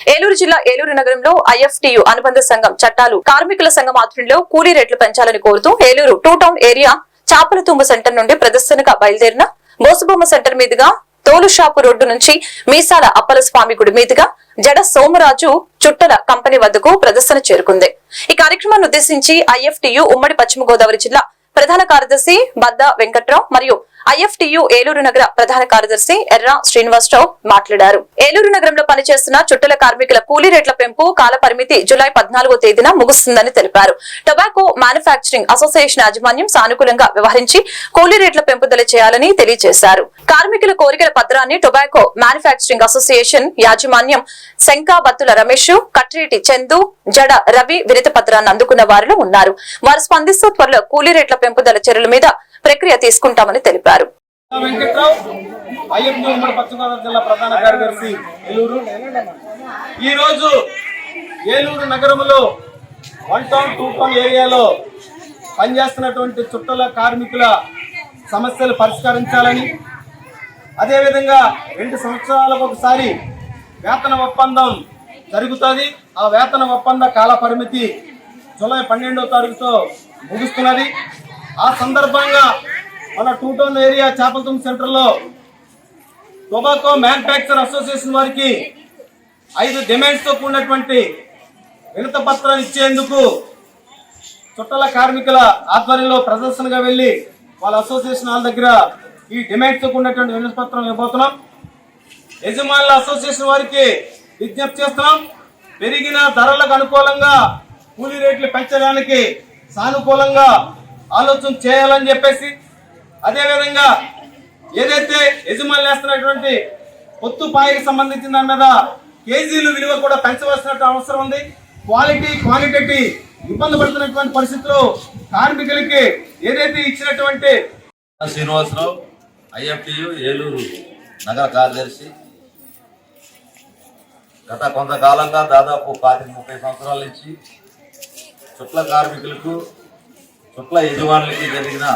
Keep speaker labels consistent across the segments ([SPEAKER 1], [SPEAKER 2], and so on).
[SPEAKER 1] ఏలూరు జిల్లా ఏలూరు నగరంలో ఐఎఫ్టియు అనుబంధ సంఘం చట్టాలు కార్మికుల సంఘం ఆధ్వర్యంలో కూలీ రేట్లు పెంచాలని కోరుతూ ఏలూరు 2 టౌన్ ఏరియా చాపలతుమ్మ సెంటర్ నుండి ప్రదర్శనగా బయలుదేరిన బోసుబొమ్మ సెంటర్ మీదుగా తోలుషాపు రోడ్డు నుంచి మీసాల అప్పల స్వామి గుడి మీదుగా జడ సోమరాజు చుట్టల కంపెనీ వద్దకు ప్రదర్శన చేరుకుంది. ఈ కార్యక్రమాన్ని ఉద్దేశించి ఐఎఫ్టియు ఉమ్మడి పశ్చిమ గోదావరి జిల్లా ప్రధాన కార్యదర్శి బద్ద వెంకట్రావు మరియు ఐఎఫ్టియు ఏలూరు నగర ప్రధాన కార్యదర్శి ఎర్ర శ్రీనివాసరావు మాట్లాడారు. ఏలూరు నగరంలో పనిచేస్తున్న చుట్టల కార్మికుల కూలీ రేట్ల పెంపు కాల పరిమితి జులై 14వ తేదీన ముగుస్తుందని తెలిపారు. టొబాకో మ్యానుఫ్యాక్చరింగ్ అసోసియేషన్ యాజమాన్యం సానుకూలంగా వ్యవహరించి కూలీ రేట్ల పెంపుదల చేయాలని తెలియజేశారు. కార్మికుల కోరికల పత్రాన్ని టొబాకో మ్యానుఫ్యాక్చరింగ్ అసోసియేషన్ యాజమాన్యం శంకాబత్తుల రమేష్, కట్రేటి చందు, జడ రవి వినతి పత్రాన్ని అందుకున్న వారిలో ఉన్నారు. వారు స్పందిస్తూ త్వరలో కూలీ రేట్ల పెంపుదల చర్యల మీద ప్రక్రియ తీసుకుంటామని తెలిపారు.
[SPEAKER 2] ఈ రోజు ఏలూరు నగరంలో 1 టౌన్ 2 టౌన్ ఏరియాలో పనిచేస్తున్నటువంటి చుట్టల కార్మికుల సమస్యలు పరిష్కరించాలని, అదేవిధంగా 2 సంవత్సరాలకు ఒకసారి వేతన ఒప్పందం జరుగుతుంది. ఆ వేతన ఒప్పంద కాల పరిమితి జూలై 12వ తారీఖుతో ముగుస్తున్నది. ఆ సందర్భంగా మన 2 టౌన్ ఏరియా చాపలతుమ్మ సెంటర్లో టొబాకో మ్యానుఫ్యాక్చర్ అసోసియేషన్ వారికి 5 డిమాండ్స్తో కూడినటువంటి వినతి పత్రాలు ఇచ్చేందుకు చుట్టల కార్మికుల ఆధ్వర్యంలో ప్రదర్శనగా వెళ్లి వాళ్ళ అసోసియేషన్ వాళ్ళ దగ్గర ఈ డిమాండ్స్తో కూడినటువంటి వినతి పత్రం ఇవ్వబోతున్నాం. యజమానుల అసోసియేషన్ వారికి విజ్ఞప్తి చేస్తున్నాం. పెరిగిన ధరలకు అనుకూలంగా కూలీ రేట్లు పెంచడానికి సానుకూలంగా ఆలోచన చేయాలని చెప్పేసి, అదేవిధంగా ఏదైతే యజమానులు వేస్తున్నటువంటి పొత్తుపాయికి సంబంధించిన దాని మీద కేజీలు విలువ కూడా పెంచవలసిన అవసరం ఉంది. క్వాలిటీ ఇబ్బంది పడుతున్నటువంటి పరిస్థితుల్లో కార్మికులకి ఏదైతే ఇచ్చినటువంటి
[SPEAKER 3] శ్రీనివాసరావు ఐఎఫ్టియు ఏలూరు నగర కార్యదర్శి. గత కొంతకాలంగా దాదాపు 30 సంవత్సరాల నుంచి చుట్ల కార్మికులకు చుట్ల యజమానులకి జరిగిన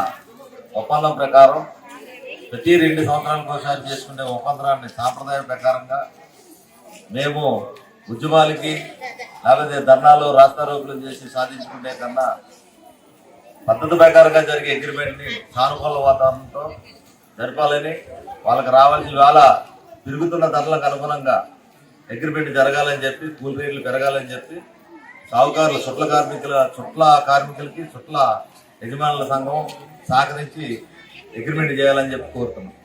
[SPEAKER 3] ఒప్పందం ప్రకారం ప్రతి 2 సంవత్సరాలకు ఒకసారి చేసుకునే ఒప్పందాన్ని సాంప్రదాయం ప్రకారంగా మేము ఉద్యమాలకి లేకపోతే ధర్నాలు రాస్తారోకులు చేసి సాధించుకునే కన్నా పద్ధతి ప్రకారంగా జరిగే అగ్రిమెంట్ని సానుకూల వాతావరణంతో జరపాలని, వాళ్ళకి రావాల్సిన వేళ పెరుగుతున్న ధరలకు అనుగుణంగా అగ్రిమెంట్ జరగాలని చెప్పి, కూలి రేట్లు పెరగాలని చెప్పి సాహుకారులు చుట్ల కార్మికులకి చుట్ల యజమానుల సంఘం సహకరించి అగ్రిమెంట్ చేయాలని చెప్పి కోరుతున్నాం.